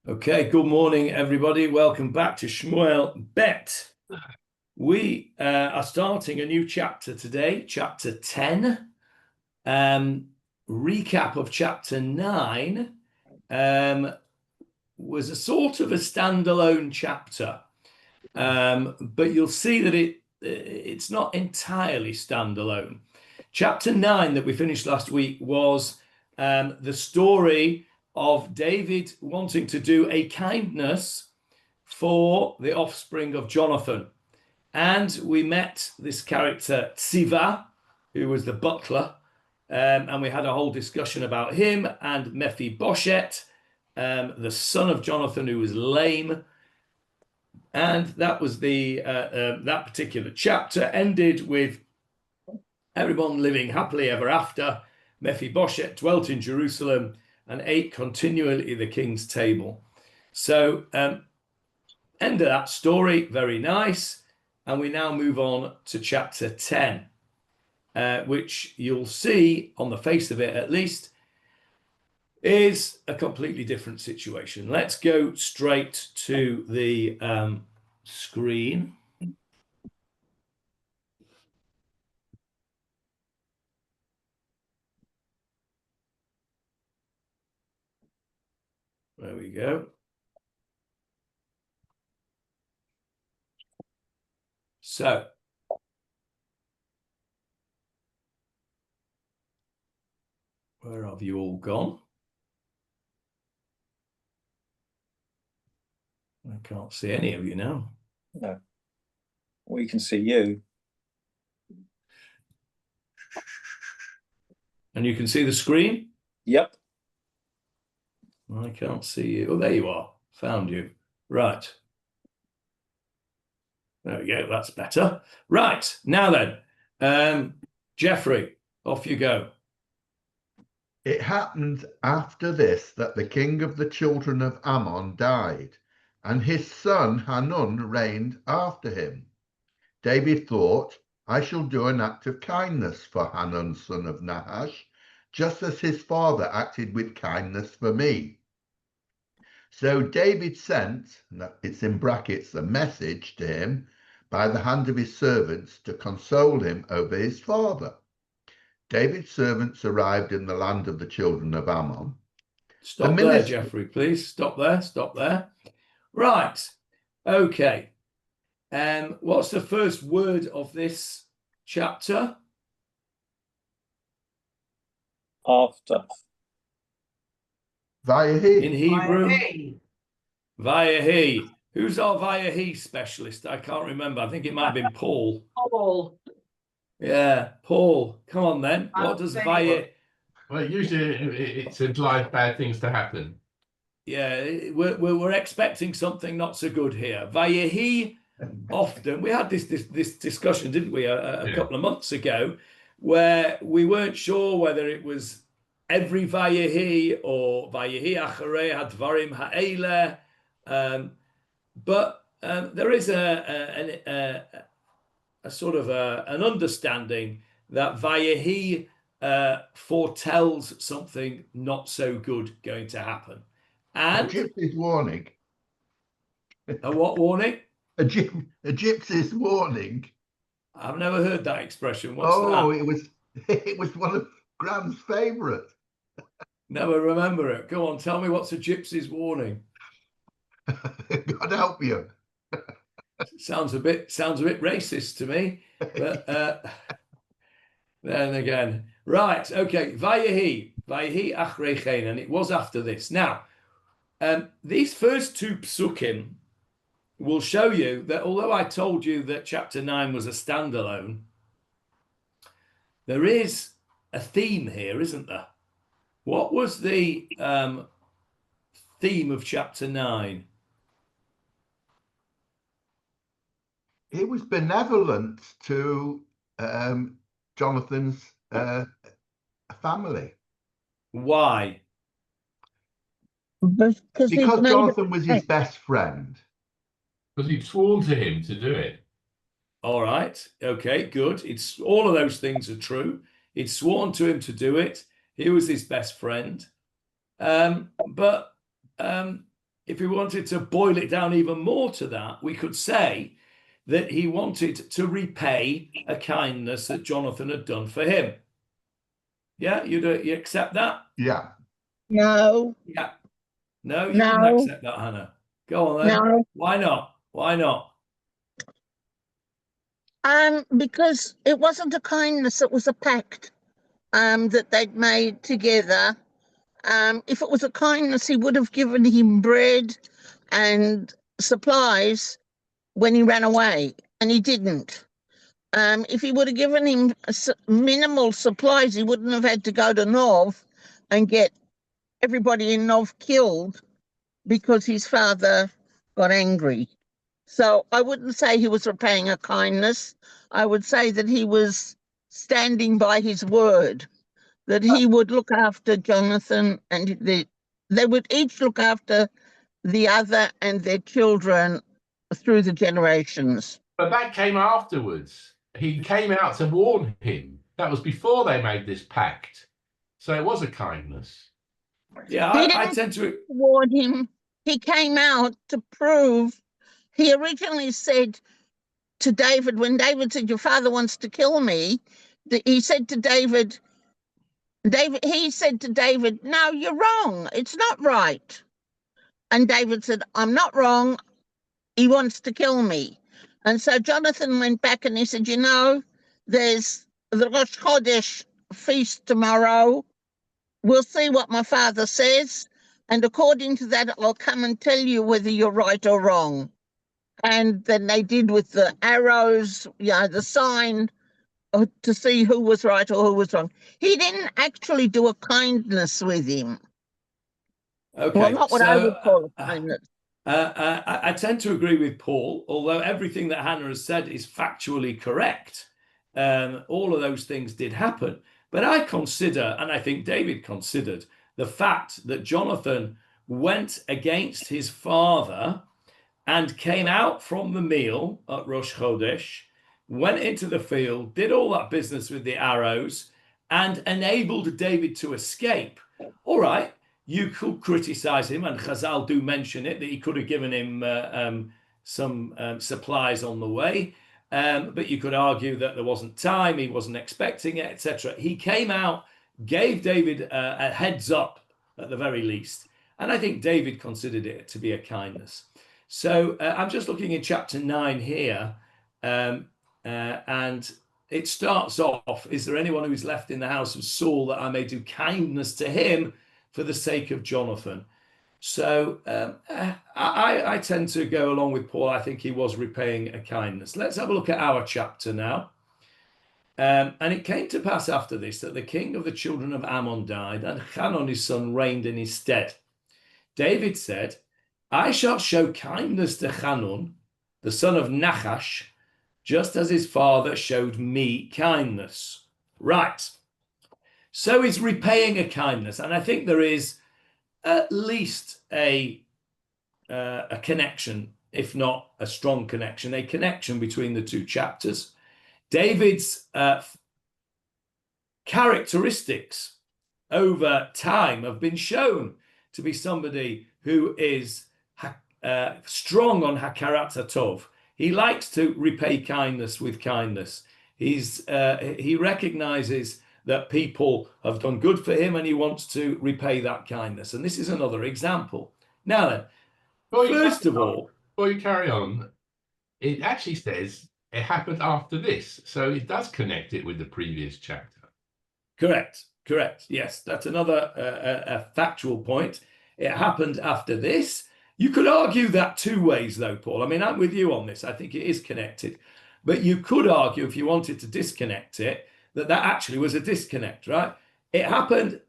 Okay, good morning, everybody. Welcome back to Shmuel Bet. We are starting a new chapter today, chapter 10. Recap of chapter 9 was a sort of a standalone chapter, but you'll see that it's not entirely standalone. Chapter 9 that we finished last week was the story of David wanting to do a kindness for the offspring of Jonathan. And we met this character, Tziva, who was the butler, and we had a whole discussion about him and Mephibosheth, the son of Jonathan, who was lame. And that was that particular chapter ended with everyone living happily ever after. Mephibosheth dwelt in Jerusalem and ate continually at the king's table. So end of that story, very nice. And we now move on to chapter 10, which you'll see on the face of it, at least, is a completely different situation. Let's go straight to the screen. There we go. So, where have you all gone? I can't see any of you now. No. We can see you. And you can see the screen? Yep. I can't see you. Oh, there you are. Found you. Right. There we go. That's better. Right. Now then, Jeffrey, off you go. It happened after this that the king of the children of Ammon died, and his son Hanun reigned after him. David thought, I shall do an act of kindness for Hanun, son of Nahash, just as his father acted with kindness for me. So David sent, it's in brackets, a message to him by the hand of his servants to console him over his father. David's servants arrived in the land of the children of Ammon. Stop there, Jeffrey, please. Stop there. Stop there. Right. Okay. What's the first word of this chapter? After. Vayehi. In Hebrew? Vayehi. Who's our Vayehi specialist? I can't remember. I think it might have been Paul. Paul. Yeah, Paul. Come on then. What does Vayehi... Well, usually it implies bad things to happen. Yeah, we're expecting something not so good here. Vayehi, often, we had this discussion, didn't we, a couple of months ago, where we weren't sure whether it was every Vayehi or Vayehi acharei hadvarim ha'eleh, but there is a sort of an understanding that Vayehi foretells something not so good going to happen. And a gypsy's warning. A what warning? A gypsy's warning. I've never heard that expression. What's that? It was one of Graham's favourites. Never remember it. Go on, tell me what's a gypsy's warning. God help you. Sounds a bit racist to me, but then again, right? Okay, Vayehi achrei chen, and it was after this. Now, these first two psukim will show you that although I told you that chapter 9 was a standalone, there is a theme here, isn't there? What was the theme of chapter 9? He was benevolent to Jonathan's family. Why? Because Jonathan was his best friend. Because he'd sworn to him to do it. All right. Okay, good. It's all of those things are true. He'd sworn to him to do it. He was his best friend. But if we wanted to boil it down even more to that, we could say that he wanted to repay a kindness that Jonathan had done for him. Yeah, you accept that? Yeah. No, Yeah. No, you wouldn't no, accept that, Hannah. Go on then. no. Why not? Why not? Because it wasn't a kindness, it was a pact that they'd made together. If it was a kindness, he would have given him bread and supplies when he ran away, and he didn't. If he would have given him minimal supplies, he wouldn't have had to go to Nov and get everybody in Nov killed because his father got angry. So I wouldn't say he was repaying a kindness. I would say that he was standing by his word, that he would look after Jonathan, and they would each look after the other and their children through the generations. But that came afterwards. He came out to warn him. That was before they made this pact. So it was a kindness. Yeah, I tend to warn him. He came out to prove. He originally said to David, when David said, "Your father wants to kill me," he said to David, he said to David, "No, you're wrong. It's not right." And David said, "I'm not wrong. He wants to kill me." And so Jonathan went back and he said, there's the Rosh Chodesh feast tomorrow. We'll see what my father says. And according to that, I'll come and tell you whether you're right or wrong. And then they did with the arrows, the sign to see who was right or who was wrong. He didn't actually do a kindness with him. Okay. Well, not what I would call a kindness. I tend to agree with Paul, although everything that Hannah has said is factually correct. All of those things did happen. But I consider, and I think David considered, the fact that Jonathan went against his father and came out from the meal at Rosh Chodesh, went into the field, did all that business with the arrows, and enabled David to escape. All right, you could criticize him, and Chazal do mention it, that he could have given him some supplies on the way. But you could argue that there wasn't time, he wasn't expecting it, etc. He came out, gave David a heads up at the very least. And I think David considered it to be a kindness. So I'm just looking in chapter 9 here, and it starts off, "Is there anyone who is left in the house of Saul that I may do kindness to him for the sake of Jonathan?" So I tend to go along with Paul. I think he was repaying a kindness. Let's have a look at our chapter now. And it came to pass after this that the king of the children of Ammon died, and Hanun his son reigned in his stead. David said, "I shall show kindness to Hanun, the son of Nachash, just as his father showed me kindness." Right. So he's repaying a kindness. And I think there is at least a connection, if not a strong connection, a connection between the two chapters. David's characteristics over time have been shown to be somebody who is strong on hakarat hatov. He likes to repay kindness with kindness. He recognizes that people have done good for him and he wants to repay that kindness. And this is another example. Now then, first of all, before you carry on, it actually says it happened after this. So it does connect it with the previous chapter. Correct. Yes, that's another a factual point. It happened after this. You could argue that two ways, though, Paul. I mean, I'm with you on this. I think it is connected. But you could argue, if you wanted to disconnect it, that actually was a disconnect, right? It happened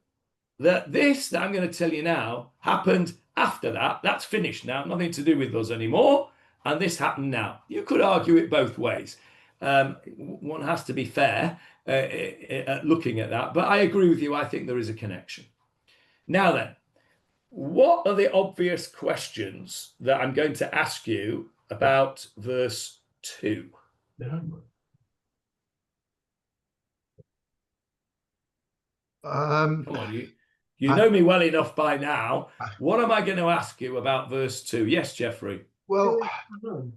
that this that I'm going to tell you now happened after that. That's finished now. Nothing to do with us anymore. And this happened now. You could argue it both ways. One has to be fair at looking at that. But I agree with you. I think there is a connection. Now then, what are the obvious questions that I'm going to ask you about verse 2? Um, Come on, You know me well enough by now. What am I going to ask you about verse 2? Yes, Jeffrey. Well,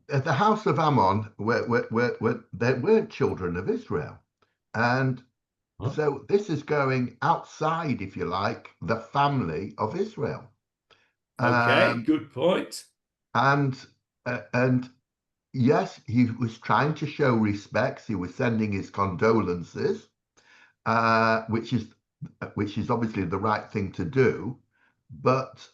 at the house of Ammon, they weren't children of Israel. And so this is going outside, if you like, the family of Israel. Okay, good point. And yes, he was trying to show respects. He was sending his condolences, which is obviously the right thing to do. But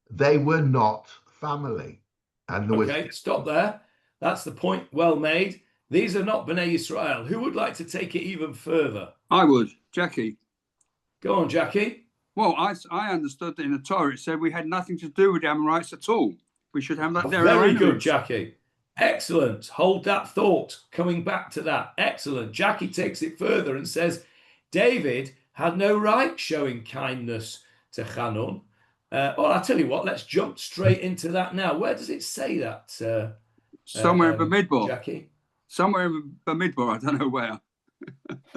they were not family. And there Okay, stop there. That's the point well made. These are not Bnei Israel. Who would like to take it even further? I would, Jackie. Go on, Jackie. Well, I understood that in the Torah it said we had nothing to do with the Amorites at all. We should have that. Very good, Jackie. Excellent. Hold that thought. Coming back to that. Excellent. Jackie takes it further and says, David had no right showing kindness to Hanun. Well, I'll tell you what, let's jump straight into that now. Where does it say that? Somewhere in Bamidbar. Jackie? Somewhere in Bamidbar, I don't know where.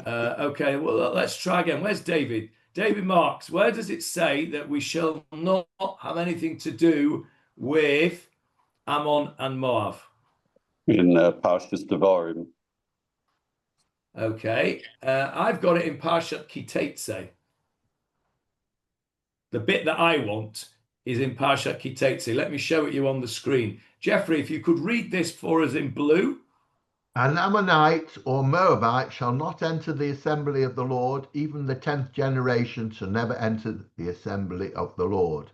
Okay, well, let's try again. Where's David? David Marks, where does it say that we shall not have anything to do with Ammon and Moab? In Parshas Devarim. Okay, I've got it in Parshat Kitetse. The bit that I want is in Parshat Kitetse. Let me show it you on the screen. Jeffrey, if you could read this for us in blue. An Ammonite or Moabite shall not enter the assembly of the Lord, even the 10th generation shall never enter the assembly of the Lord,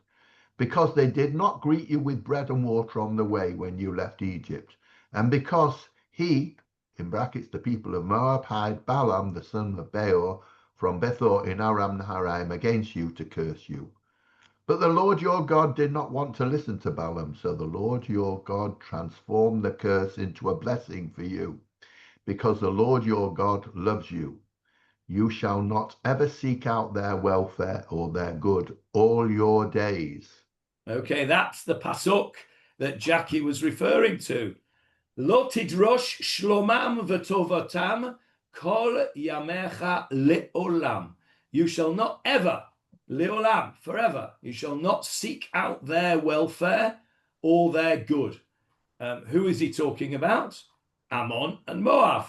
because they did not greet you with bread and water on the way when you left Egypt, and because he, in brackets the people of Moab, hired Balaam the son of Beor from Bethor in Aram Naharaim against you to curse you. But the Lord your God did not want to listen to Balaam, so the Lord your God transformed the curse into a blessing for you, because the Lord your God loves you. You shall not ever seek out their welfare or their good all your days. Okay, that's the pasuk that Jackie was referring to. Lo tidrosh shlomam v'tovatam kol yamecha le'olam. You shall not ever, le'olam, forever, you shall not seek out their welfare or their good. Who is he talking about? Ammon and Moab.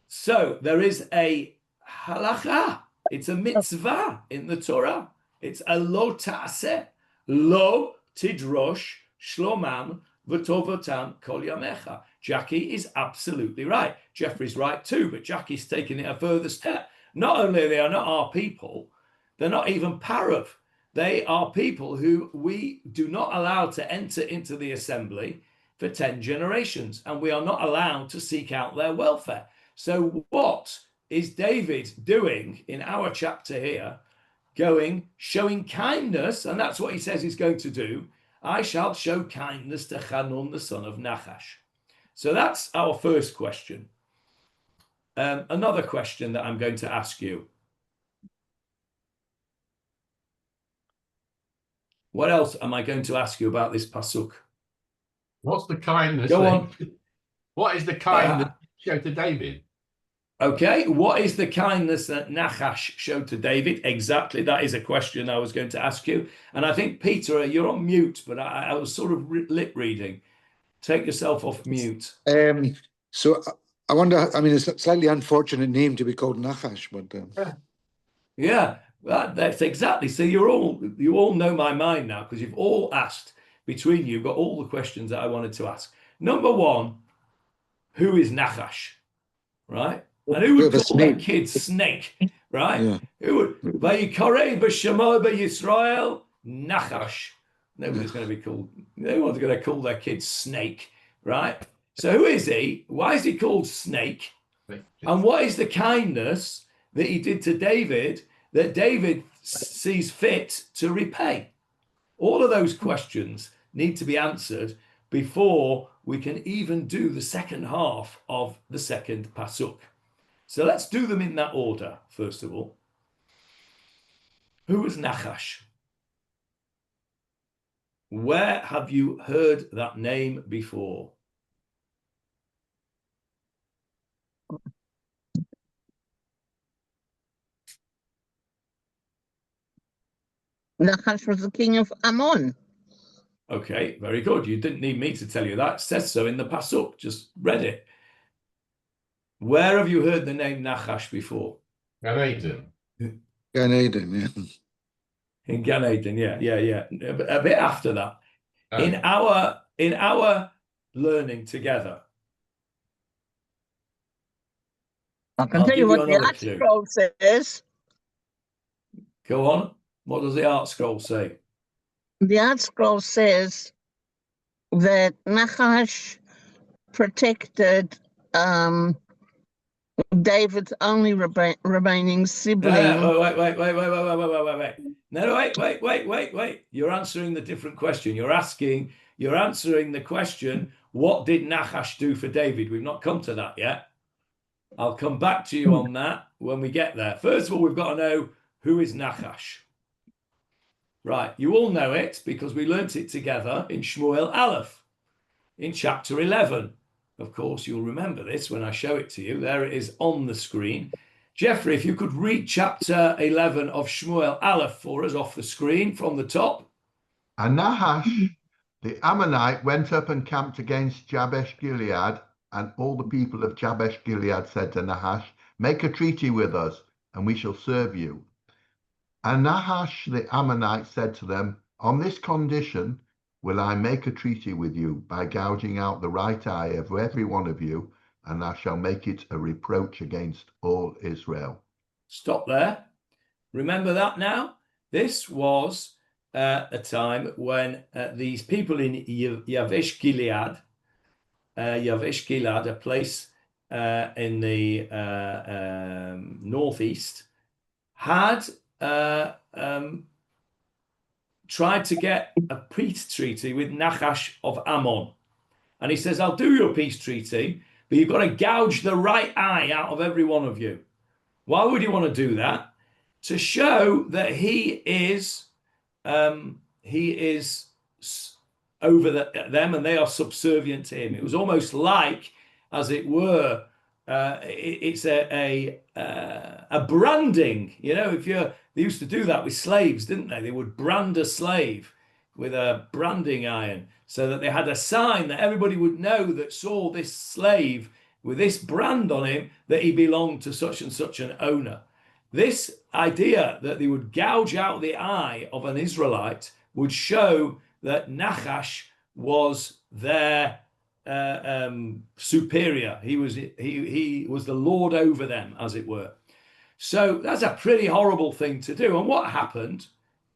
So there is a halacha. It's a mitzvah in the Torah. It's a lo ta'aseh, lo tidrosh shlomam v'tovatam kol yamecha. Jackie is absolutely right. Jeffrey's right too, but Jackie's taking it a further step. Not only are they not our people, they're not even Parav. They are people who we do not allow to enter into the assembly for 10 generations, and we are not allowed to seek out their welfare. So what is David doing in our chapter here? Showing kindness, and that's what he says he's going to do. I shall show kindness to Hanun, the son of Nachash. So that's our first question. Another question that I'm going to ask you. What else am I going to ask you about this pasuk? What's the kindness? Go on. What is the kindness showed to David? Okay, what is the kindness that Nachash showed to David? Exactly, that is a question I was going to ask you. And I think, Peter, you're on mute, but I was sort of lip reading. Take yourself off mute. So I wonder, I mean, it's a slightly unfortunate name to be called Nachash, but... Yeah, that's exactly. So you all know my mind now, because you've all asked, between you, got all the questions that I wanted to ask. Number one, who is Nachash, right? And who would call their kid Snake, right? Yeah. Who would? Vayikorei b'shemo b'Yisrael Nachash. Nobody's going to be called. No one's going to call their kid Snake, right? So who is he? Why is he called Snake? And what is the kindness that he did to David that David sees fit to repay? All of those questions need to be answered before we can even do the second half of the second pasuk. So let's do them in that order, first of all. Who was Nachash? Where have you heard that name before? Nachash was the king of Ammon. Okay, very good. You didn't need me to tell you that. It says so in the Pasuk. Just read it. Where have you heard the name Nachash before? Gan Eden. Gan Eden, yeah. In Gan Eden, yeah. A bit after that. Oh. In our learning together. I can I'll tell you give you what the another art clue. scroll says. Go on. What does the art scroll say? The art scroll says that Nachash protected David's only remaining sibling. Wait. No, wait. You're answering the different question. You're answering the question, what did Nachash do for David? We've not come to that yet. I'll come back to you on that when we get there. First of all, we've got to know who is Nachash. Right, you all know it because we learnt it together in Shmuel Aleph in chapter 11. Of course, you'll remember this when I show it to you. There it is on the screen. Jeffrey, if you could read chapter 11 of Shmuel Aleph for us off the screen from the top. And Nahash, the Ammonite, went up and camped against Jabesh Gilead, and all the people of Jabesh Gilead said to Nahash, "Make a treaty with us, and we shall serve you." And Nahash the Ammonite said to them, "On this condition will I make a treaty with you, by gouging out the right eye of every one of you, and I shall make it a reproach against all Israel." Stop there. Remember that now? This was a time when these people in Yavesh Gilead, a place in the northeast, had tried to get a peace treaty with Nachash of Ammon. And he says, I'll do your peace treaty, but you've got to gouge the right eye out of every one of you. Why would you want to do that? To show that he is over them and they are subservient to him. It was almost like, as it were, it's a branding. You know, they used to do that with slaves, didn't they? They would brand a slave with a branding iron so that they had a sign that everybody would know that saw this slave with this brand on him that he belonged to such and such an owner. This idea that they would gouge out the eye of an Israelite would show that Nachash was their superior. He was the lord over them, as it were. So that's a pretty horrible thing to do. And what happened?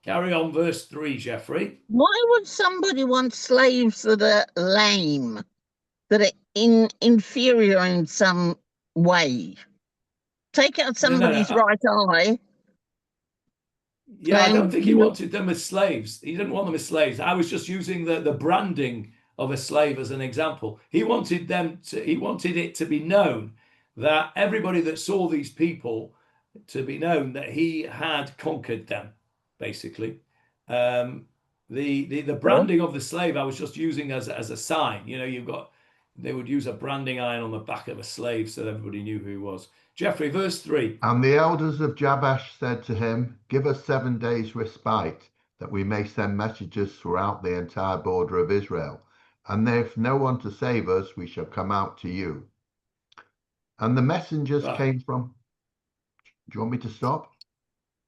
Carry on, verse 3, Jeffrey. Why would somebody want slaves that are lame, that are inferior in some way? Take out somebody's right eye. Yeah, I don't think he wanted them as slaves. He didn't want them as slaves. I was just using the branding of a slave as an example. He wanted it to be known that everybody that saw these people, to be known that he had conquered them, basically. The branding of the slave I was just using as a sign. You know, they would use a branding iron on the back of a slave so that everybody knew who he was. Jeffrey, verse 3. And the elders of Jabesh said to him, "Give us 7 days' respite, that we may send messengers throughout the entire border of Israel. And if no one to save us, we shall come out to you." And the messengers came from... Do you want me to stop?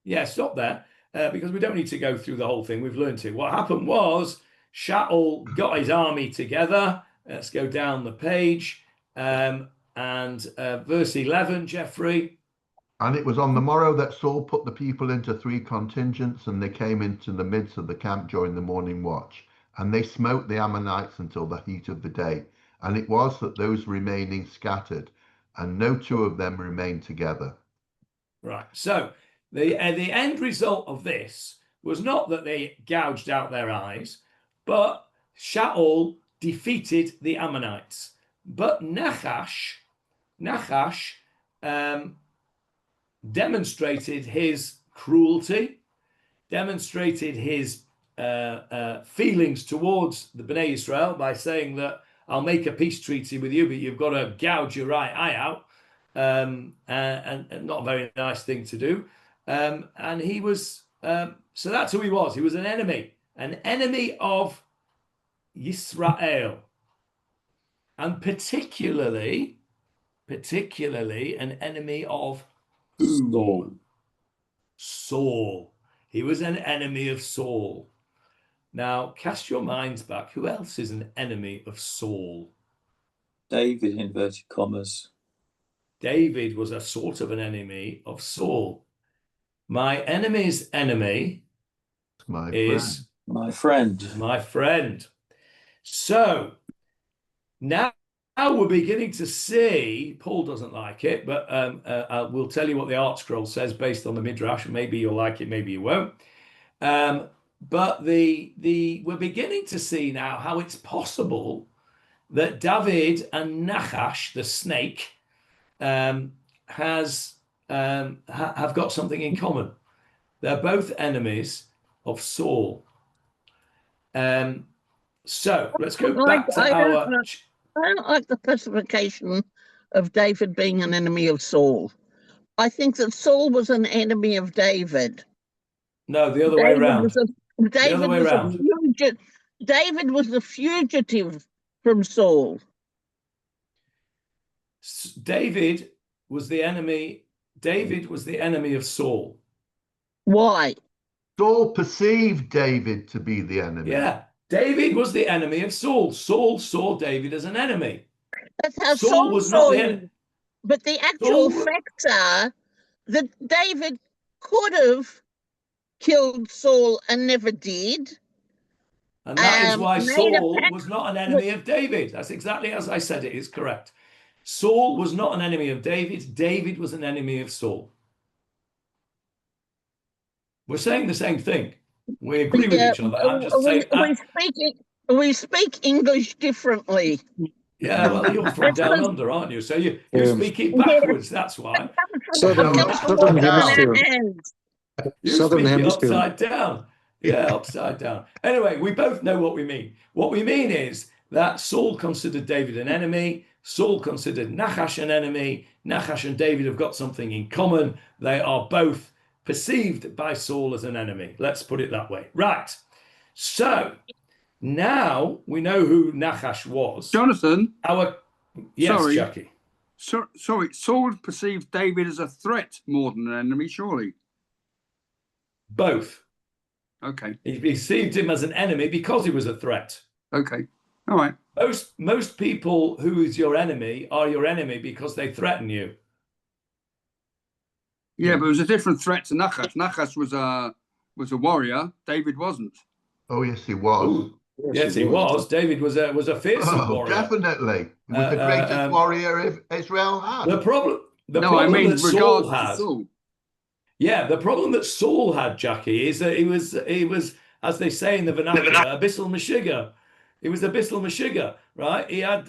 Yeah, stop there, because we don't need to go through the whole thing. We've learned it. What happened was Shaul got his army together. Let's go down the page. And verse 11, Jeffrey. And it was on the morrow that Saul put the people into 3 contingents, and they came into the midst of the camp during the morning watch. And they smote the Ammonites until the heat of the day. And it was that those remaining scattered, and no 2 of them remained together. Right. So the end result of this was not that they gouged out their eyes, but Shaul defeated the Ammonites. But Nachash demonstrated his cruelty, demonstrated his feelings towards the Bnei Israel by saying that I'll make a peace treaty with you, but you've got to gouge your right eye out, and not a very nice thing to do. And he was so that's who he was. He was an enemy of Yisrael, and particularly an enemy of who? Saul. He was an enemy of Saul. Now, cast your minds back. Who else is an enemy of Saul? David, inverted commas. David was a sort of an enemy of Saul. My enemy's enemy is my friend. my friend. So now we're beginning to see, Paul doesn't like it, but we'll tell you what the Art Scroll says based on the Midrash. Maybe you'll like it, maybe you won't. But we're beginning to see now how it's possible that David and Nachash, the snake, have got something in common. They're both enemies of Saul. So let's go back to our... I don't like the classification of David being an enemy of Saul. I think that Saul was an enemy of David. No, the other way around. David was a fugitive from Saul. David was the enemy of Saul. Why? Saul perceived David to be the enemy. Yeah, David was the enemy of Saul. Saul saw David as an enemy. That's how Saul was not the enemy. But the actual facts are that David could have killed Saul and never did. And that is why Saul was not an enemy of David. That's exactly as I said. It is correct. Saul was not an enemy of David. David was an enemy of Saul. We're saying the same thing. We agree with each other. I'm just saying. We speak English differently. Yeah, well, you're from down under, aren't you? So you speak it backwards. That's why. Southern Hemisphere. You speak it upside down. Yeah, upside down. Anyway, we both know what we mean. What we mean is that Saul considered David an enemy. Saul considered Nachash an enemy. Nachash and David have got something in common. They are both perceived by Saul as an enemy. Let's put it that way. Right. So now we know who Nachash was. Jonathan. Yes, sorry. Jackie. Sorry, Saul perceived David as a threat more than an enemy, surely. Both. Okay. He perceived him as an enemy because he was a threat. Okay. All right. Most people who is your enemy are your enemy because they threaten you. Yeah, but it was a different threat to Nachash. Nachash was a warrior. David wasn't. Oh yes, he was. Ooh. Yes, he was. David was a fearsome warrior. Definitely. He was the greatest warrior Israel had. The problem that Saul had. Yeah, the problem that Saul had, Jackie, is that he was, as they say in the vernacular, abyssal meshiga. He was abyssal meshiga, right? He had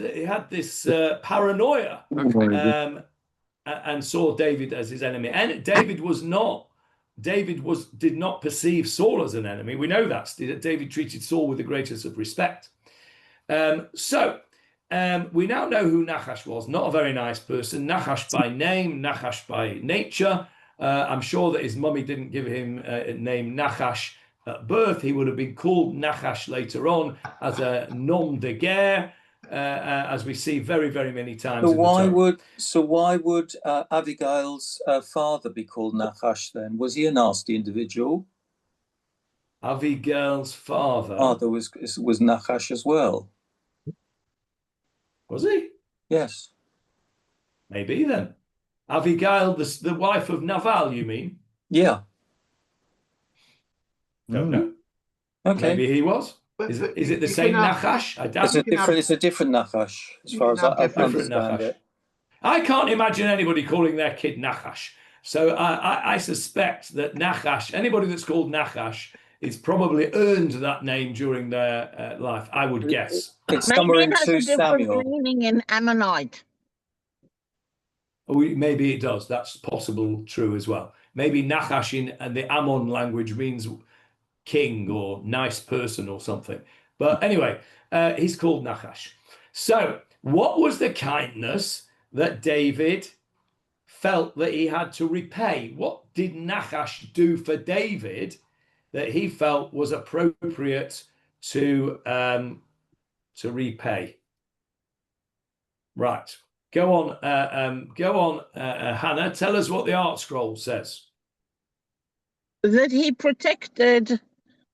this paranoia, and saw David as his enemy. And David did not perceive Saul as an enemy. We know that David treated Saul with the greatest of respect. So we now know who Nachash was. Not a very nice person. Nachash by name, Nachash by nature. I'm sure that his mummy didn't give him a name Nachash at birth. He would have been called Nachash later on as a nom de guerre, as we see very, very many times. So why would Abigail's father be called Nachash then? Was he a nasty individual? Abigail's father was Nachash as well. Was he? Yes. Maybe then. Abigail, the wife of Naval, you mean? Yeah. Don't know. Okay. Maybe he was. Is it the same Nachash? I doubt it's a different Nachash, as far as I understand it. I can't imagine anybody calling their kid Nachash. So I suspect that Nachash, anybody that's called Nachash, it's probably earned that name during their life, I would guess. It's somewhere in 2 Samuel. Meaning in Ammonite. Maybe it does. That's possible, true as well. Maybe Nachash in the Ammon language means king or nice person or something. But anyway, he's called Nachash. So what was the kindness that David felt that he had to repay? What did Nachash do for David that he felt was appropriate to repay. Right. Go on, Hannah. Tell us what the Art Scroll says. That he protected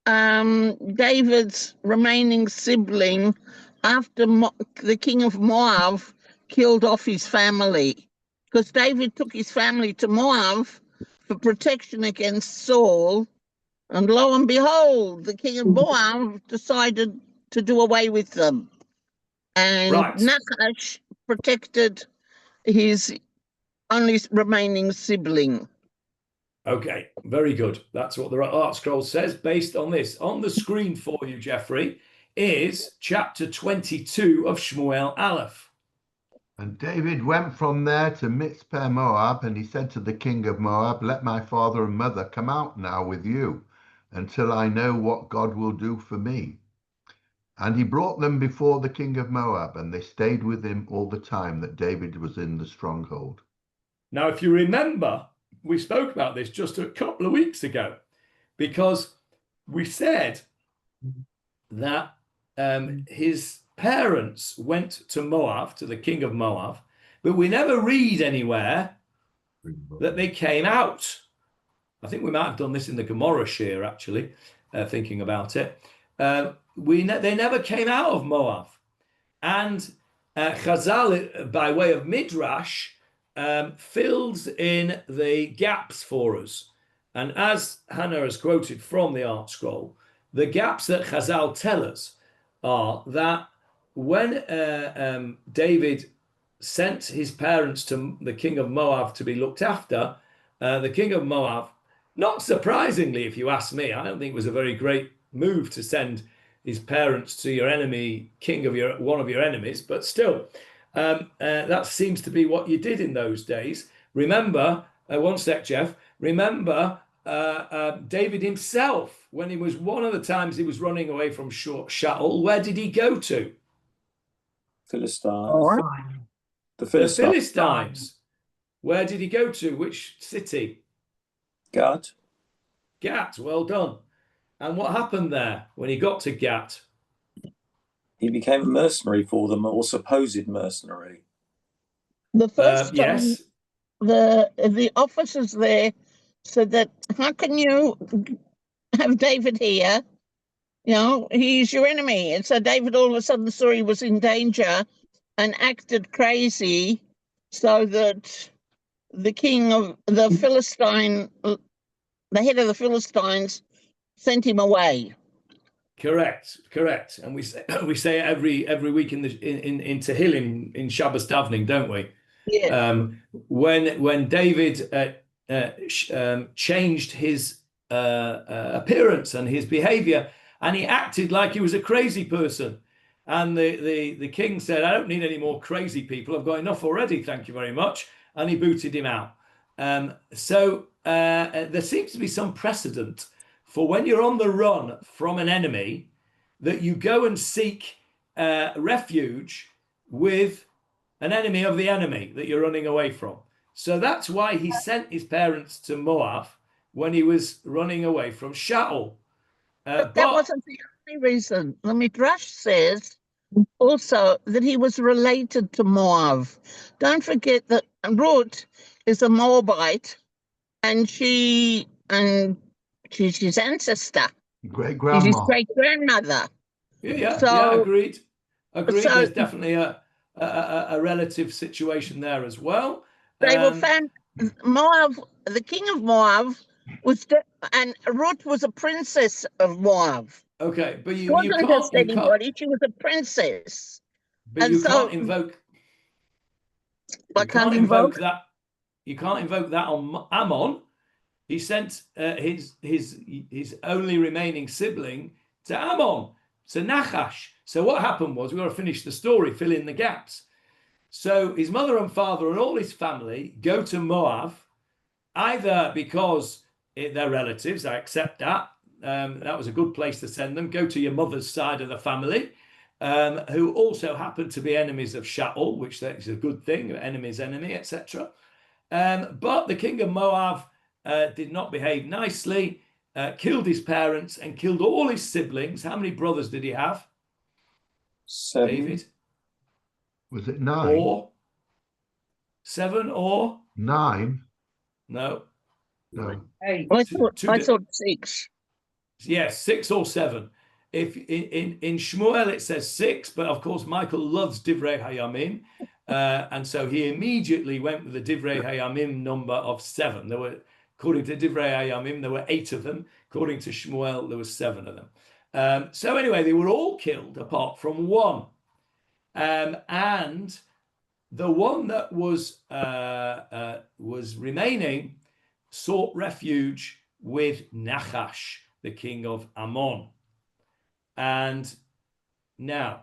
David's remaining sibling after the king of Moab killed off his family, because David took his family to Moab for protection against Saul, and lo and behold, the king of Moab decided to do away with them, and Right. Nachash protected his only remaining sibling. Okay, very good. That's what the Art Scroll says based on this. On the screen for you, Jeffrey, is chapter 22 of Shmuel Aleph. And David went from there to Mitzpeh Moab, and he said to the king of Moab, "Let my father and mother come out now with you, until I know what God will do for me." And he brought them before the king of Moab, and they stayed with him all the time that David was in the stronghold. Now, if you remember, we spoke about this just a couple of weeks ago, because we said that his parents went to Moab, to the king of Moab, but we never read anywhere that they came out. I think we might have done this in the Gomorrah Shir, actually, thinking about it. They never came out of Moab. And Chazal, by way of Midrash, fills in the gaps for us. And as Hannah has quoted from the Art Scroll, the gaps that Chazal tell us are that when David sent his parents to the king of Moab to be looked after, the king of Moab, not surprisingly, if you ask me, I don't think it was a very great move to send his parents to your enemy, king of one of your enemies, but still, that seems to be what you did in those days. Remember, one sec, Jeff. Remember, David himself, when he was one of the times he was running away from Shaul, where did he go to? Philistines. The Philistines. The Philistines. Where did he go to? Which city? Gad. Gat. Well done. And what happened there when he got to Gat? He became a mercenary for them, or supposed mercenary. The first time, yes. The officers there said that, how can you have David here? You know, he's your enemy. And so David all of a sudden saw he was in danger and acted crazy, so that the king of the Philistine, the head of the Philistines, sent him away. Correct. And we say it every week in Tehillim in Shabbos davening, don't we? Yes. When David changed his appearance and his behavior, and he acted like he was a crazy person, and the king said, "I don't need any more crazy people. I've got enough already. Thank you very much." And he booted him out. So there seems to be some precedent for when you're on the run from an enemy, that you go and seek refuge with an enemy of the enemy that you're running away from. So that's why he sent his parents to Moab when he was running away from Shaul. But that wasn't the only reason. The Midrash says also that he was related to Moab. Don't forget that Ruth is a Moabite, and she's his ancestor. Great She's grandma. his great grandmother. Yeah, agreed. So There's definitely a relative situation there as well. They were Moab. The king of Moab and Ruth was a princess of Moab. Okay, but she wasn't just anybody. She was a princess. But and you so, can't invoke. I can't invoke that. You can't invoke that on Ammon. He sent his only remaining sibling to Ammon, to Nachash. So what happened was, we've got to finish the story, fill in the gaps. So his mother and father and all his family go to Moab, either because they're relatives, I accept that. That was a good place to send them. Go to your mother's side of the family, who also happen to be enemies of Shaul, which is a good thing, enemy's enemy, etc. But the king of Moab did not behave nicely. killed his parents and killed all his siblings. How many brothers did he have? 7. David? Was it 9? Or 7 or 9? no? No. I Two- thought, I thought 6. Yes, 6 or 7. If in Shmuel it says 6, but of course Michael loves Divrei Hayamim, and so he immediately went with the Divrei Hayamim number of 7. There were, according to Divrei Hayamim, there were 8 of them. According to Shmuel, there were 7 of them. So anyway, they were all killed apart from one, and the one that was remaining sought refuge with Nachash, the king of Ammon. And now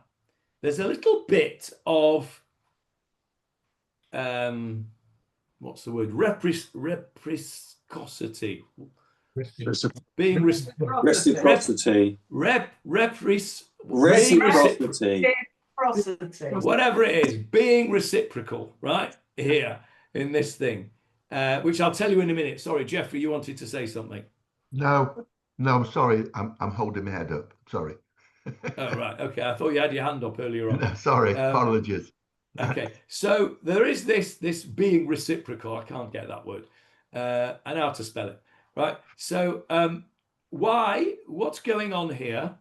there's a little bit of what's the word? Reciprocity. Being Reciprocity. Reciprocity. Whatever it is, being reciprocal, right? Here in this thing, which I'll tell you in a minute. Sorry, Jeffrey, you wanted to say something. No, I'm sorry. I'm holding my head up. Sorry. Oh, right. Okay. I thought you had your hand up earlier on. No, sorry. Apologies. Okay. So there is this being reciprocal. I can't get that word. I know how to spell it. Right. So what's going on here,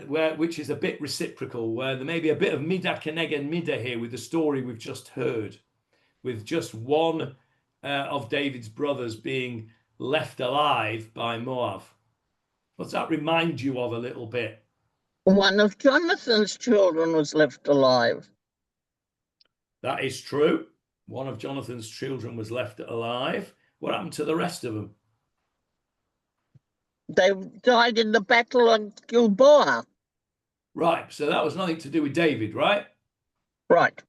which is a bit reciprocal, where there may be a bit of midah keneged midah here with the story we've just heard, with just one of David's brothers being left alive by Moab. What's that remind you of a little bit? One of Jonathan's children was left alive. That is true. One of Jonathan's children was left alive. What happened to the rest of them? They died in the battle of Gilboa. Right. So that was nothing to do with David, right? Right.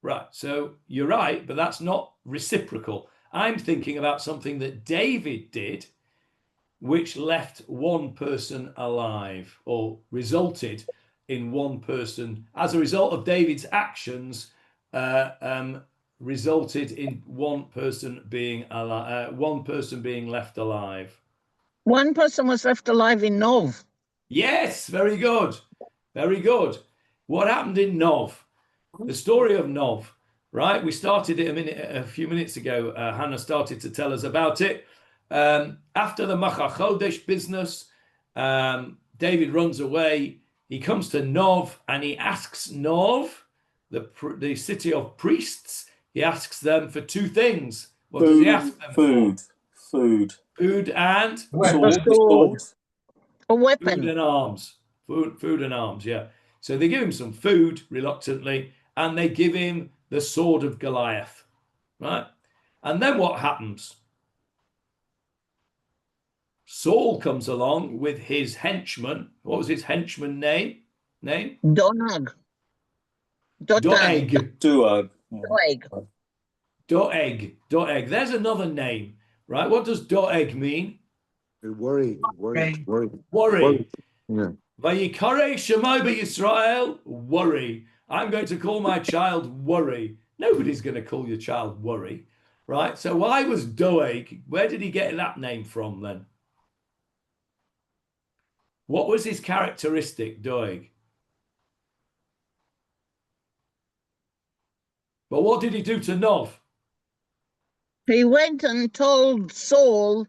Right. So you're right, but that's not reciprocal. I'm thinking about something that David did, which left one person alive, or resulted in one person, as a result of David's actions, resulted in one person being alive, one person being left alive. One person was left alive in Nov. Yes, very good. Very good. What happened in Nov? The story of Nov, right? We started it a few minutes ago. Hannah started to tell us about it. After the Macha Chodesh business, David runs away. He comes to Nov and he asks Nov, the city of priests, he asks them for 2 things. What does he ask them for? Food and sword. A weapon. Food and arms. Food and arms, yeah. So they give him some food reluctantly, and they give him the sword of Goliath, right? And then what happens? Saul comes along with his henchman. What was his henchman name? Donag. Doeg. Doeg. Doeg. There's another name, right? What does Doeg mean? Worry. Yeah. Vayikare Shemai Yisrael, worry. I'm going to call my child Worry. Nobody's going to call your child Worry, right? So why was Doeg? Where did he get that name from then? What was his characteristic, Doeg? But what did he do to Nov? He went and told Saul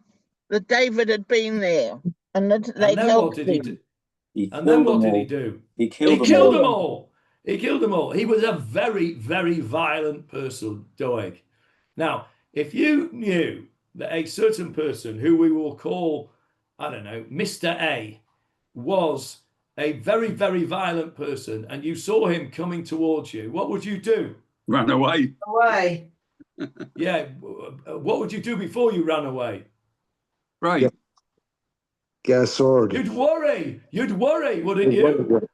that David had been there and that they'd helped him. And then what did he do? He killed them all. He killed them all. He was a very, very violent person, Doeg. Now, if you knew that a certain person who we will call, I don't know, Mr. A, was a very, very violent person, and you saw him coming towards you, what would you do? Run away. Yeah. What would you do before you ran away? Right. Get a sword. You'd worry, wouldn't you?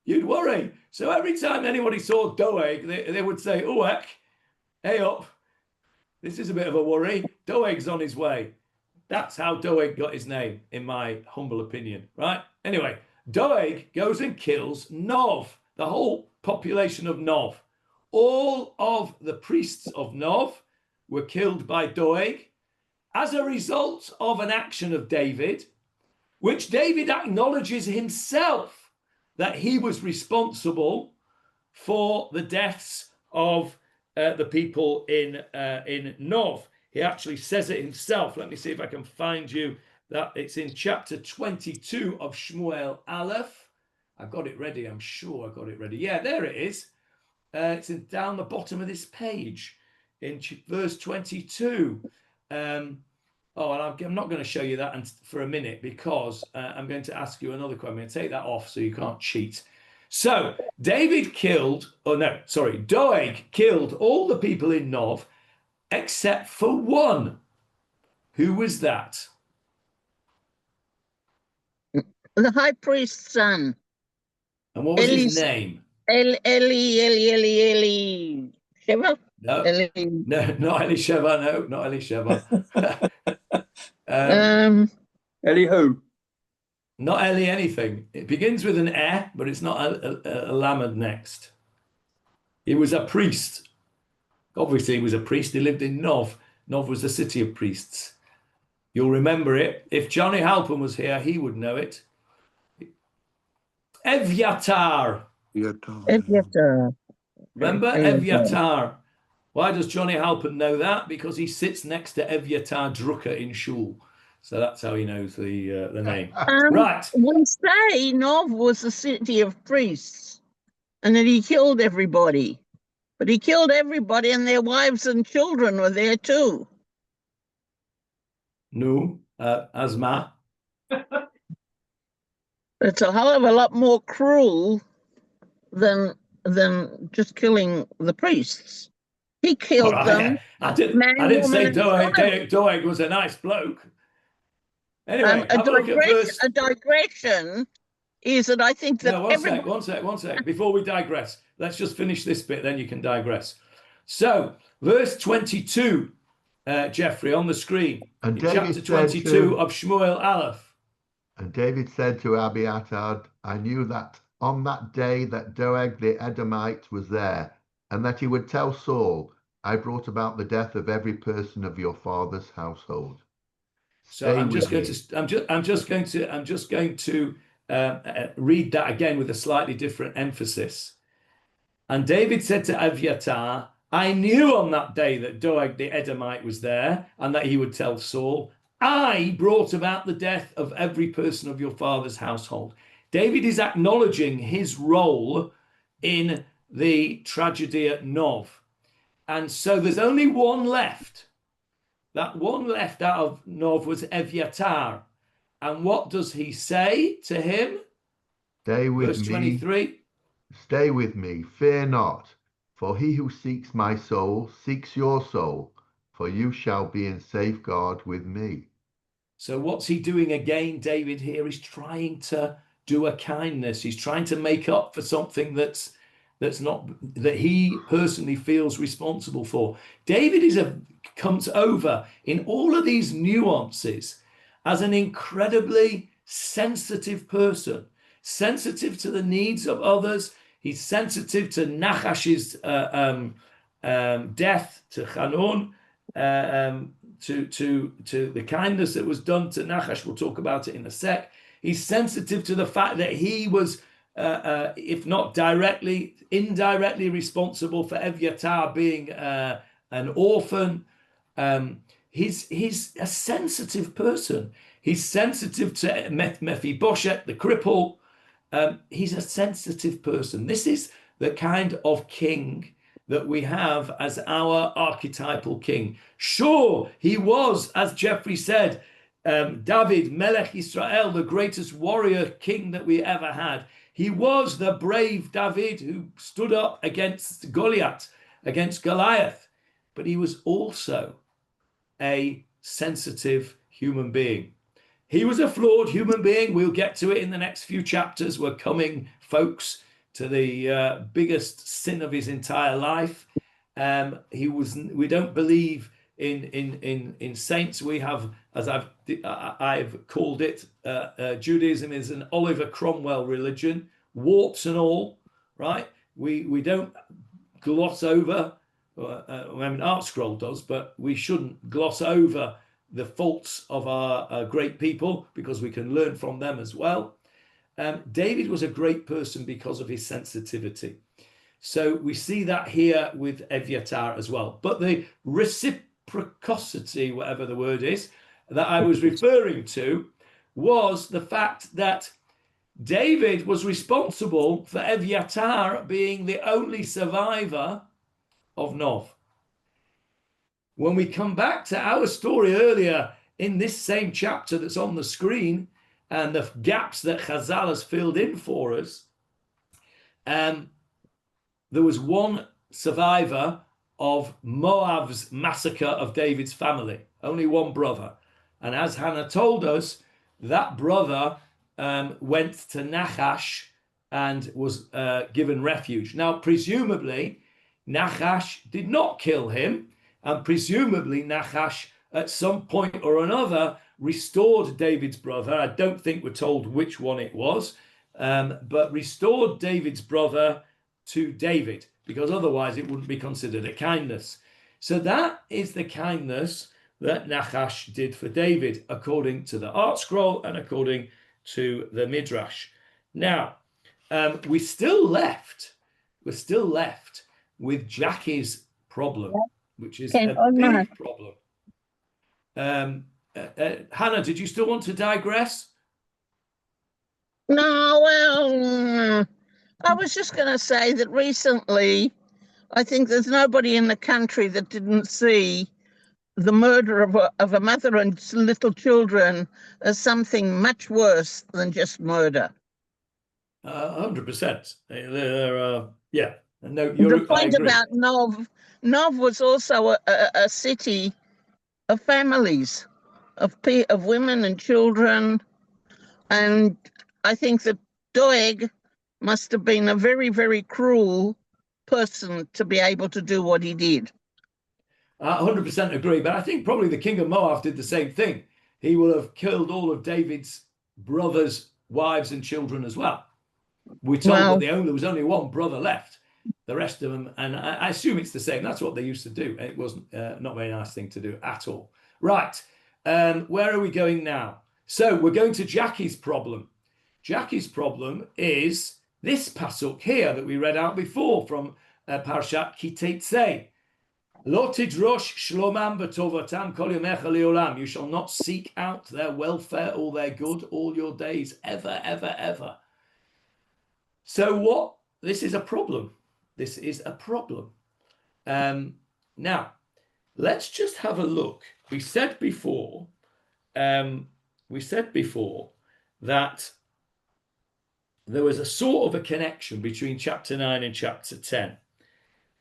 You'd worry. So every time anybody saw Doeg, they would say, "Oh, heck, hey up, this is a bit of a worry. Doeg's on his way." That's how Doeg got his name, in my humble opinion, right? Anyway, Doeg goes and kills Nov, the whole population of Nov. All of the priests of Nov were killed by Doeg. as a result of an action of David, which David acknowledges himself that he was responsible for the deaths of the people in Nov. He actually says it himself. Let me see if I can find you that. It's in chapter 22 of Shmuel Aleph. I've got it ready. I'm sure I got it ready. Yeah, there it is. It's down the bottom of this page in verse 22. And I'm not going to show you that for a minute because I'm going to ask you another question. I'm going to take that off so you can't cheat. So Doeg killed all the people in Nov except for one. Who was that? The high priest's son. And what was his name? Eli. Sheva? No, Eli. no, not Elisheva. No, not Elisheva. Elihu. Not Eli anything. It begins with an but it's not a lamed next. He was a priest. Obviously, he was a priest. He lived in Nov. Nov was a city of priests. You'll remember it. If Johnny Halpin was here, he would know it. Evyatar. Evyatar. Remember Evyatar? Why does Johnny Halpin know that? Because he sits next to Evyatar Drucker in Shul. So that's how he knows the name. Right. We say Nov was a city of priests and that he killed everybody. But he killed everybody and their wives and children were there too. No, Asma. It's a hell of a lot more cruel than just killing the priests. He killed them. I didn't say Doeg was a nice bloke. Anyway, a digression is that I think that one sec. Before we digress, let's just finish this bit, then you can digress. So, verse 22, Jeffrey, on the screen, in chapter 22 of Shmuel Aleph. And David said to Abiathar, I knew that on that day that Doeg the Edomite was there, and that he would tell Saul, I brought about the death of every person of your father's household. So I'm just going to read that again with a slightly different emphasis. And David said to Evyatar, I knew on that day that Doeg the Edomite was there, and that he would tell Saul, I brought about the death of every person of your father's household. David is acknowledging his role in the tragedy at Nov. And so there's only one left. That one left out of Nov was Evyatar. And what does he say to him? Stay with Verse 23. Stay with me, fear not, for he who seeks my soul seeks your soul, for you shall be in safeguard with me. So what's he doing again, David, here? He's trying to do a kindness. He's trying to make up for something that he personally feels responsible for. David comes over in all of these nuances as an incredibly sensitive person, sensitive to the needs of others. He's sensitive to Nachash's death, to Hanun, to the kindness that was done to Nachash. We'll talk about it in a sec. He's sensitive to the fact that he was, if not directly, indirectly responsible for Evyatar being an orphan. He's a sensitive person. He's sensitive to Mephibosheth, the cripple. He's a sensitive person. This is the kind of king that we have as our archetypal king. Sure, he was, as Jeffrey said, David, Melech Israel, the greatest warrior king that we ever had. He was the brave David who stood up against Goliath, against Goliath. But he was also a sensitive human being. He was a flawed human being. We'll get to it in the next few chapters. We're coming, folks, to the biggest sin of his entire life. We don't believe in saints. We have, as I've called it, Judaism is an Oliver Cromwell religion, warts and all, right? We don't gloss over. I mean, Art Scroll does, but we shouldn't gloss over the faults of our great people, because we can learn from them as well. David was a great person because of his sensitivity. So we see that here with Evyatar as well. But the reciprocity, whatever the word is, that I was referring to was the fact that David was responsible for Evyatar being the only survivor of Nov. When we come back to our story earlier in this same chapter that's on the screen and the gaps that Chazal has filled in for us, there was one survivor of Moab's massacre of David's family, only one brother. And as Hannah told us, that brother went to Nachash and was given refuge. Now, presumably, Nachash did not kill him, and presumably Nachash at some point or another restored David's brother. I don't think we're told which one it was, but restored David's brother to David, because otherwise it wouldn't be considered a kindness. So that is the kindness that Nachash did for David, according to the art scroll and according to the Midrash. Now, we're still left with Jackie's problem, which is a big problem. Hannah, did you still want to digress? No, well, I was just going to say that recently, I think there's nobody in the country that didn't see the murder of a mother and little children as something much worse than just murder. 100%. Yeah. No, the point about Nov was also a city of families, of women and children, and I think that Doeg must have been a very, very cruel person to be able to do what he did. 100% agree, but I think probably the king of Moab did the same thing. He will have killed all of David's brothers, wives, and children as well. We're told that there was only one brother left. The rest of them, and I assume it's the same. That's what they used to do. It wasn't not a very nice thing to do at all. Right, where are we going now? So we're going to Jackie's problem. Jackie's problem is this pasuk here that we read out before from Parshat Kiteitzei. Lo tidrosh shlomam v'tovatam kol yomecha leolam. You shall not seek out their welfare or their good all your days, ever, ever, ever. So what? This is a problem. This is a problem. Now, let's just have a look. We said before that there was a sort of a connection between chapter 9 and chapter 10.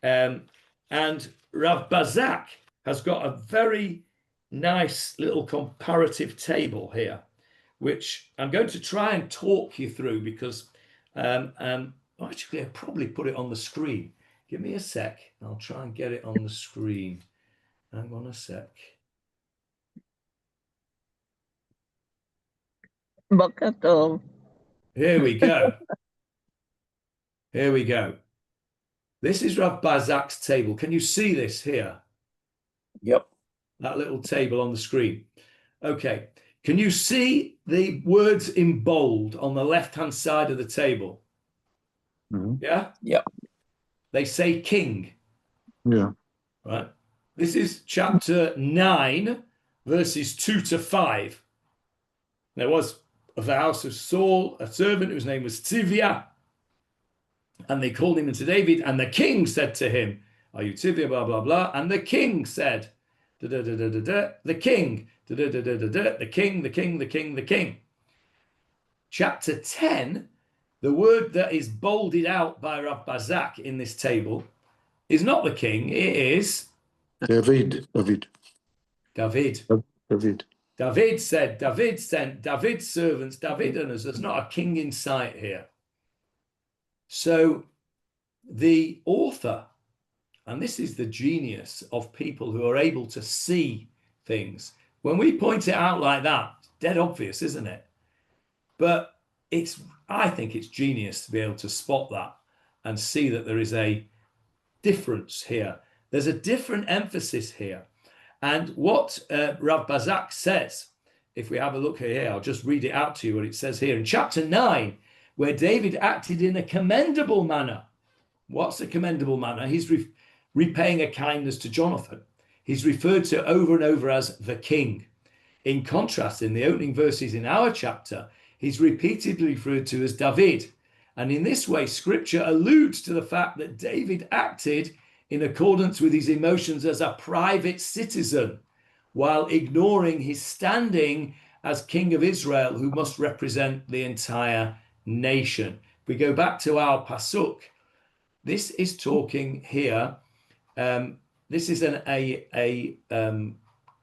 And Rav Bazak has got a very nice little comparative table here, which I'm going to try and talk you through because actually, I'll probably put it on the screen. Give me a sec. I'll try and get it on the screen. Hang on a sec. Here we go. Here we go. This is Rav Bazak's table. Can you see this here? Yep. That little table on the screen. Okay. Can you see the words in bold on the left-hand side of the table? Mm-hmm. Yeah? Yep. They say king. Yeah. Right. This is chapter 9, verses 2 to 5. There was of the house of Saul a servant whose name was Tzivia, and they called him unto David, and the king said to him, are you Tzivia, blah, blah, blah. And the king said, da, da, da, da, da, da, the king, da, da, da, da, da, da, the king, the king, the king, the king. Chapter 10, the word that is bolded out by Rav Bazak in this table is not the king, it is David. David said, David sent, David's servants, David and us. There's not a king in sight here. So the author, and this is the genius of people who are able to see things. When we point it out like that, it's dead obvious, isn't it? But I think it's genius to be able to spot that and see that there is a difference here. There's a different emphasis here. And what Rav Bazak says, if we have a look here, I'll just read it out to you what it says here in chapter 9, where David acted in a commendable manner. What's a commendable manner? He's repaying a kindness to Jonathan. He's referred to over and over as the king. In contrast, in the opening verses in our chapter, he's repeatedly referred to as David. And in this way, scripture alludes to the fact that David acted in accordance with his emotions as a private citizen, while ignoring his standing as king of Israel, who must represent the entire nation. If we go back to our pasuk, this is talking here. This is a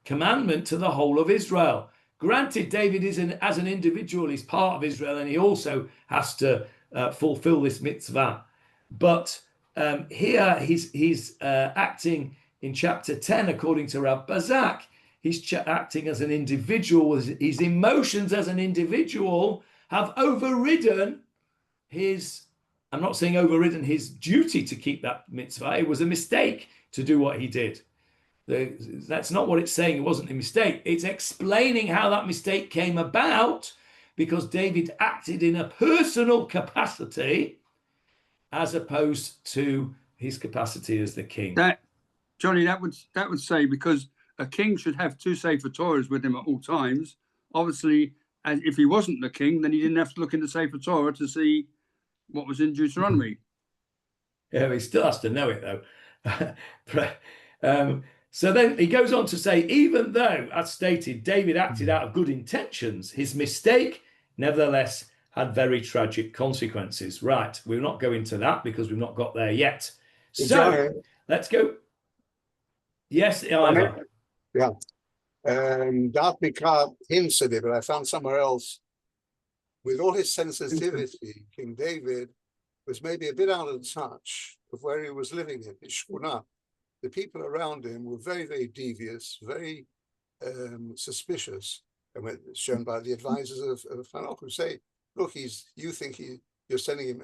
commandment to the whole of Israel. Granted, David is as an individual, he's part of Israel, and he also has to fulfill this mitzvah. But here he's acting in chapter 10, according to Rav Bazak. He's acting as an individual. His emotions as an individual have overridden his, I'm not saying overridden his duty to keep that mitzvah. It was a mistake to do what he did. That's not what it's saying. It wasn't a mistake. It's explaining how that mistake came about, because David acted in a personal capacity as opposed to his capacity as the king. Johnny, that would say, because a king should have 2 Sefer Torahs with him at all times. Obviously, and if he wasn't the king, then he didn't have to look in the Sefer Torah to see what was in Deuteronomy. Yeah, he still has to know it, though. So then he goes on to say, even though, as stated, David acted out of good intentions, his mistake, nevertheless, had very tragic consequences. Right, we'll not go into that because we've not got there yet. So let's go. Yes, Ivor. Yeah. That Mikra hinted it, but I found somewhere else. With all his sensitivity, King David was maybe a bit out of touch of where he was living in Shkunah. The people around him were very, very devious, very suspicious, and were shown by the advisors of Hanok, who say, "Look, you're sending him,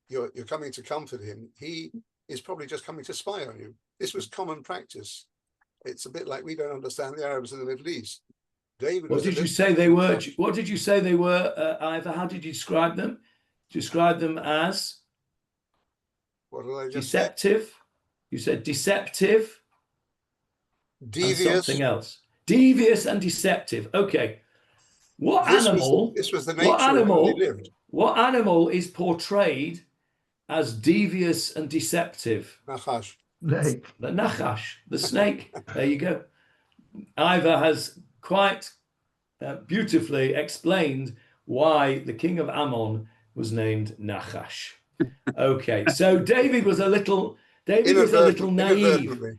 you're coming to comfort him. He is probably just coming to spy on you." This was common practice. It's a bit like we don't understand the Arabs in the Middle East. David. What did you say they were? What did you say they were, Ivor? How did you describe them? Describe them as What did I just deceptive. Say? You said deceptive. Devious. And something else. Devious and deceptive. Okay. What animal? This was the nature of how they lived. What animal is portrayed as devious and deceptive? Nachash. The Nachash, the snake. There you go. Ivor has quite beautifully explained why the king of Ammon was named Nachash. Okay, so David was a little naive.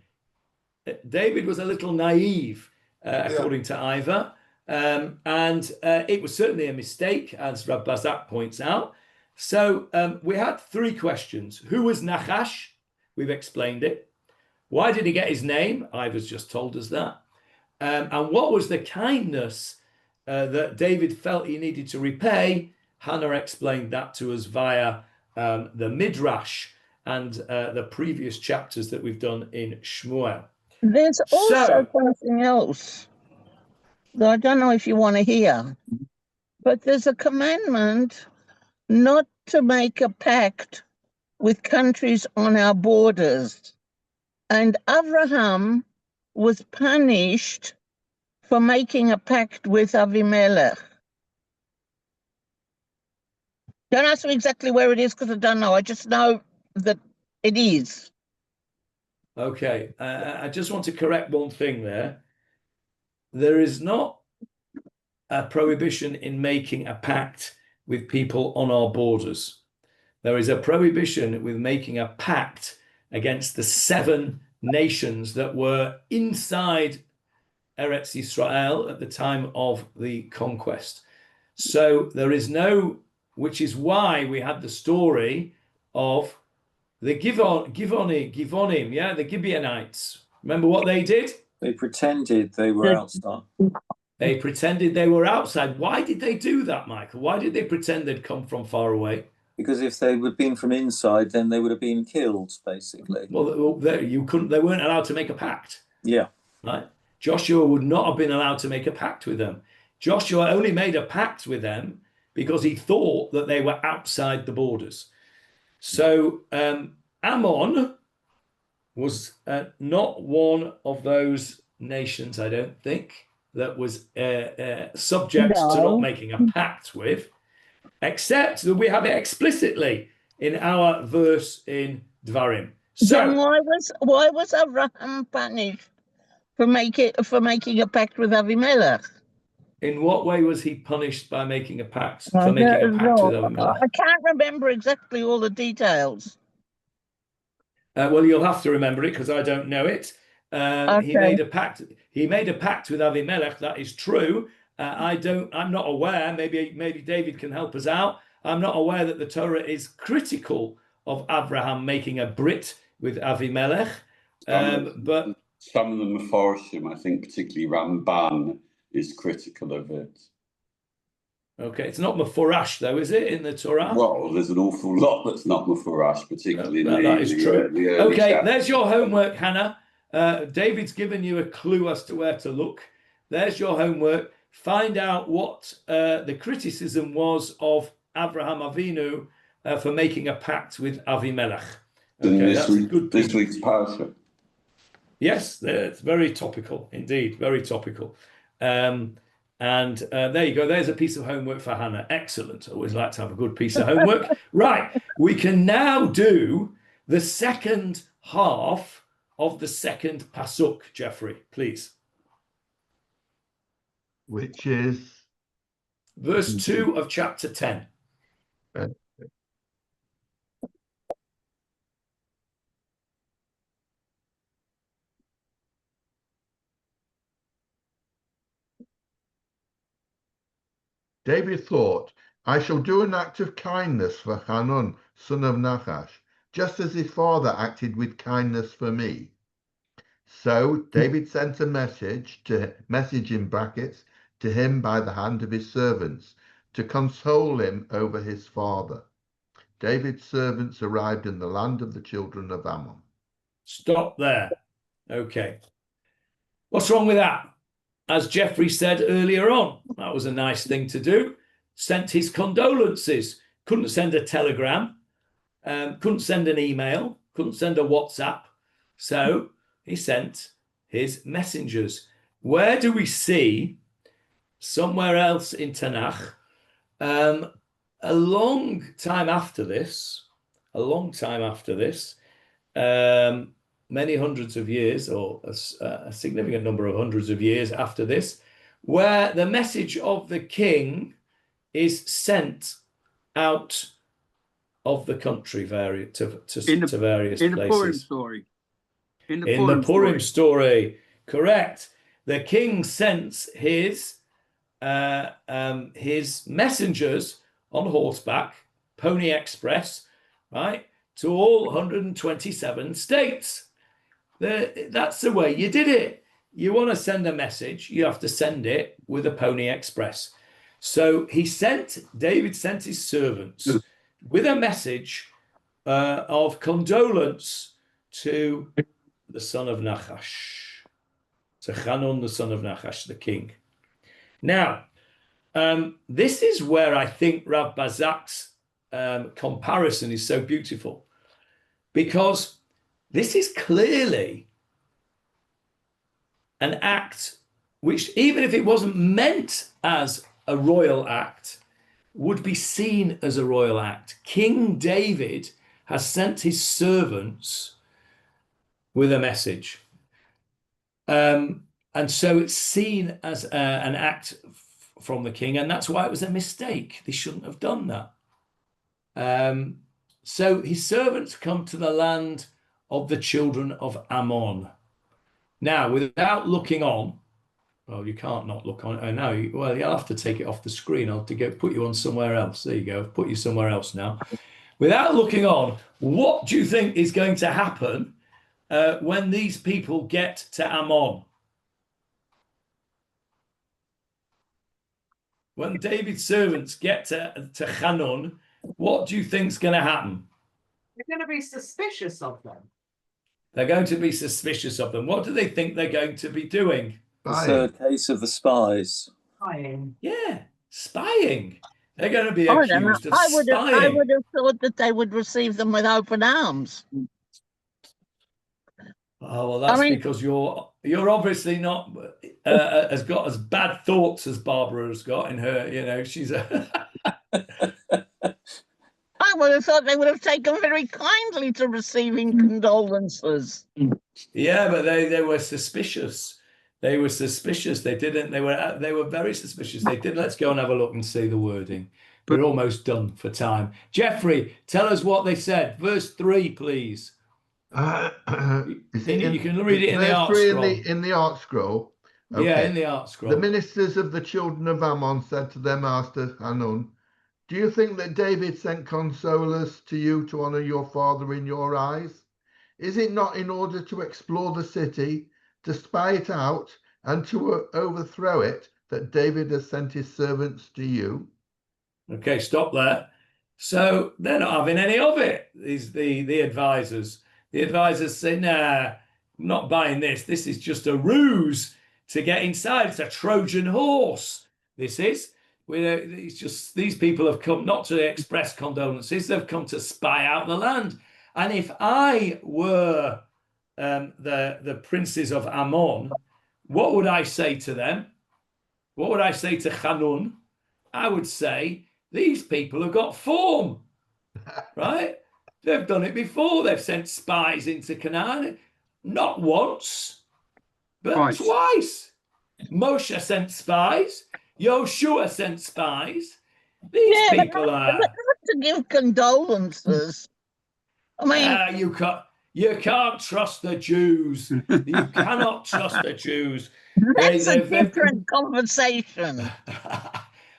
David was a little naive, according to Ivor, and it was certainly a mistake, as Rav Bazak points out. So we had 3 questions. Who was Nachash? We've explained it. Why did he get his name? Ivor's just told us that. And what was the kindness that David felt he needed to repay? Hannah explained that to us via the Midrash and the previous chapters that we've done in Shmuel. There's also something else that I don't know if you want to hear, but there's a commandment not to make a pact with countries on our borders. And Abraham was punished for making a pact with Avimelech. Don't ask me exactly where it is because I don't know. I just know that it is. Okay, I just want to correct one thing there. There is not a prohibition in making a pact with people on our borders. There is a prohibition with making a pact against the 7 nations that were inside Eretz Yisrael at the time of the conquest. So there is no, which is why we had the story of the Givonim, yeah, the Gibeonites. Remember what they did? They pretended they were outside. They pretended they were outside. Why did they do that, Michael? Why did they pretend they'd come from far away? Because if they would have been from inside, then they would have been killed, basically. Well, you couldn't. They weren't allowed to make a pact. Yeah. Right. Joshua would not have been allowed to make a pact with them. Joshua only made a pact with them because he thought that they were outside the borders. So Ammon was not one of those nations, I don't think, that was subject to not making a pact with, except that we have it explicitly in our verse in Dvarim. So then why was Abraham punished for making a pact with Avimelech? in what way was he punished by making a pact for making a pact with Avimelech? I can't remember exactly all the details. Well, you'll have to remember it because I don't know it. Okay. He made a pact. He made a pact with Avimelech. That is true. I'm not aware. Maybe David can help us out. I'm not aware that the Torah is critical of Abraham making a brit with Avimelech. But some of the Mephorshim, I think particularly Ramban, is critical of it. Okay, it's not Meforash though, is it, in the Torah? Well, there's an awful lot that's not Meforash, particularly that is true. The okay, chapters. There's your homework, Hannah. David's given you a clue as to where to look. There's your homework. Find out what the criticism was of Abraham Avinu for making a pact with Avimelech. Okay, that's a good this week's parsha. Yes, it's very topical indeed, very topical. And there you go. There's a piece of homework for Hannah. Excellent. Always like to have a good piece of homework. Right. We can now do the second half of the second pasuk, Jeffrey, please. Which is verse 2 of chapter 10. David thought, I shall do an act of kindness for Hanun, son of Nachash, just as his father acted with kindness for me. So David sent a message in brackets to him by the hand of his servants to console him over his father. David's servants arrived in the land of the children of Ammon. Stop there. Okay. What's wrong with that? As Jeffrey said earlier on, that was a nice thing to do. Sent his condolences. Couldn't send a telegram. Couldn't send an email. Couldn't send a WhatsApp. So he sent his messengers. Where do we see somewhere else in Tanakh, a long time after this, many hundreds of years, or a significant number of hundreds of years after this, where the message of the king is sent out of the country to various in places. The Purim story. In the Purim story, correct. The king sends his messengers on horseback, Pony Express, right, to all 127 states. That's the way you did it. You want to send a message, you have to send it with a Pony Express. So David sent his servants with a message of condolence to the son of Nachash, to Hanun, the son of Nachash, the king. Now, this is where I think Rav Bazak's comparison is so beautiful, because this is clearly an act which, even if it wasn't meant as a royal act, would be seen as a royal act. King David has sent his servants with a message. And so it's seen as an act from the king, and that's why it was a mistake. They shouldn't have done that. So his servants come to the land of the children of Ammon. Now, without looking on, well, you can't not look on. Oh, no, well, you'll have to take it off the screen. I'll have to put you on somewhere else. There you go. I've put you somewhere else now. Without looking on, what do you think is going to happen when these people get to Ammon? When David's servants get to Hanun, what do you think is going to happen? They're going to be suspicious of them. They're going to be suspicious of them. What do they think they're going to be doing? The Spying. third case of the spies. Yeah, spying. They're going to be I don't know. accused of I spying. would have thought that they would receive them with open arms. Oh, well, that's I mean- because you're obviously not has got as bad thoughts as Barbara has got in her. You know, she's a. I would have thought they would have taken very kindly to receiving condolences. Yeah, but they were suspicious. They were suspicious. They didn't. They were very suspicious. They did. Let's go and have a look and see the wording. We're almost done for time. Jeffrey, tell us what they said. Verse 3, please. You can read it in the art scroll. In the art scroll. Okay. Yeah, in the art scroll. The ministers of the children of Ammon said to their master Hanun, "Do you think that David sent consolers to you to honor your father in your eyes? Is it not in order to explore the city, to spy it out, and to overthrow it that David has sent his servants to you?" Okay, stop there. So they're not having any of it. The advisors. The advisors say, "Nah, I'm not buying this. This is just a ruse to get inside. It's a Trojan horse. This is. It's just these people have come not to express condolences. They've come to spy out the land. And if I were the princes of Ammon, what would I say to them? What would I say to Hanun? I would say, these people have got form, right? They've done it before. They've sent spies into Canaan, not once, but twice. Moshe sent spies. Joshua sent spies. These people are. But not to give condolences. I mean, you can't trust the Jews. You cannot trust the Jews. That's a different conversation.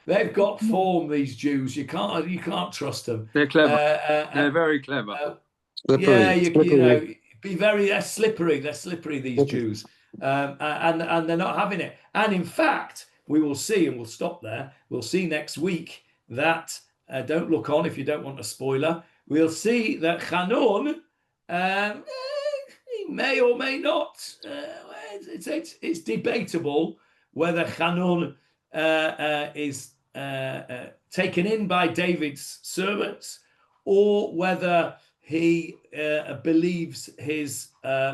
They've got form, these Jews. You can't trust them. They're clever. They're very clever. Slippery. They're slippery. They're slippery, these Jews. And they're not having it. And in fact, we will see, and we'll stop there. We'll see next week that, don't look on if you don't want a spoiler. We'll see that Hanun, he may or may not. It's debatable whether Hanun is taken in by David's servants, or whether he believes his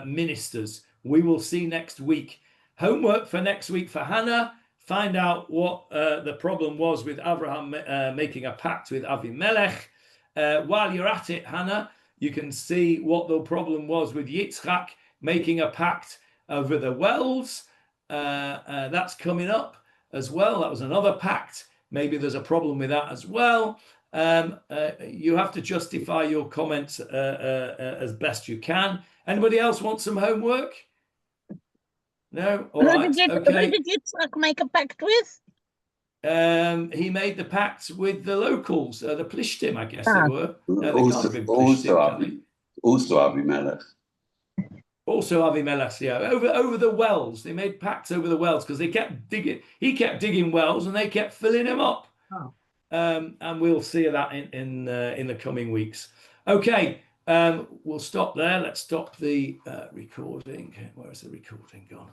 ministers. We will see next week. Homework for next week for Hannah: find out what the problem was with Abraham making a pact with Avimelech. While you're at it, Hannah, you can see what the problem was with Yitzchak making a pact over the wells. That's coming up as well. That was another pact. Maybe there's a problem with that as well. You have to justify your comments as best you can. Anybody else want some homework? No? All right. Okay. Who did Yitzchak make a pact with? He made the pact with the locals, the Plishtim, I guess they were. No, they can't have been also Avimelech. Also Avimelech, yeah. Over the wells. They made pacts over the wells because they kept digging. He kept digging wells and they kept filling them up. Oh. And we'll see that in the coming weeks. Okay, we'll stop there. Let's stop the recording. Where is the recording gone?